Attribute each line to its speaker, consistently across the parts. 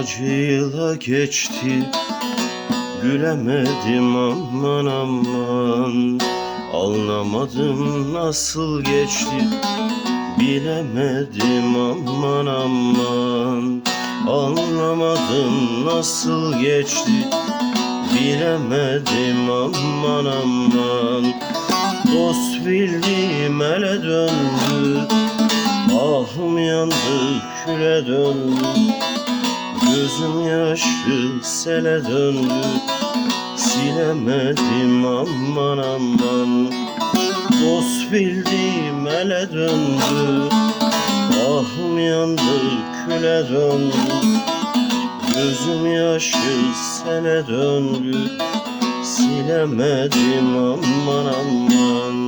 Speaker 1: Nice yıla geçti, gülemedim aman aman. Anlamadım nasıl geçti, bilemedim aman aman. Anlamadım nasıl geçti, bilemedim aman aman. Dost bildiğim ele döndü, ahım yandı küle döndü. Gözüm yaşlı sele döndü, silemedim aman aman. Dost bildiğim ele döndü, ahım yandı küle döndü. Gözüm yaşlı sele döndü, silemedim aman aman.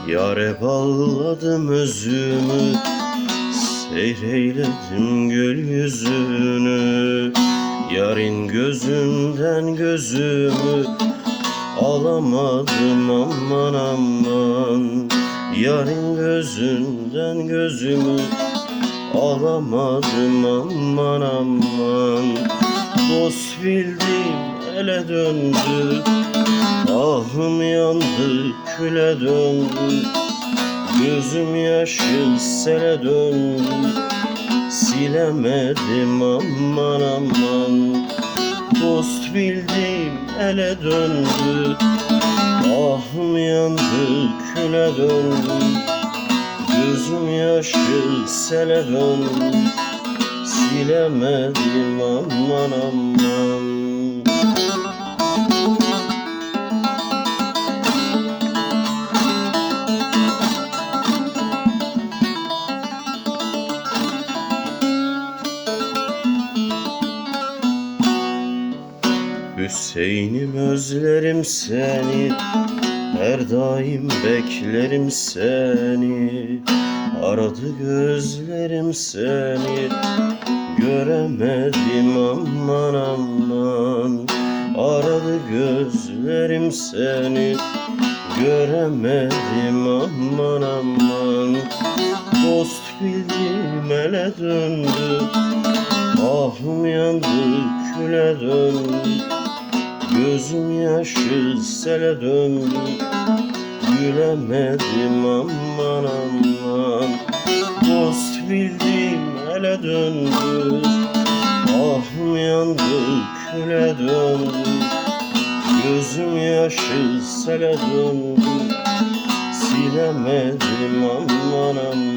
Speaker 1: Yâre bağladım özümü, seyreyledim gül yüzünü. Yarın gözünden gözümü alamadım aman aman. Yarın gözünden gözümü alamadım aman aman. Dost bildiğim ele döndü, ahım yandı küle döndü. Gözüm yaşlı sele döndü, silemedim aman aman. Dost bildiğim ele döndü, ahım yandı küle döndü. Gözüm yaşlı sele döndü, silemedim aman aman. Hüseyin'im özlerim seni, her daim beklerim seni. Aradı gözlerim seni, göremedim aman aman. Aradı gözlerim seni, göremedim aman aman. Dost bildiğim ele döndü, ahım yandı küle döndü. Gözüm yaşlı sele döndü, gülemedim aman aman. Dost bildiğim ele döndü, ahım yandı küle döndü. Gözüm yaşlı sele döndü, silemedim aman aman.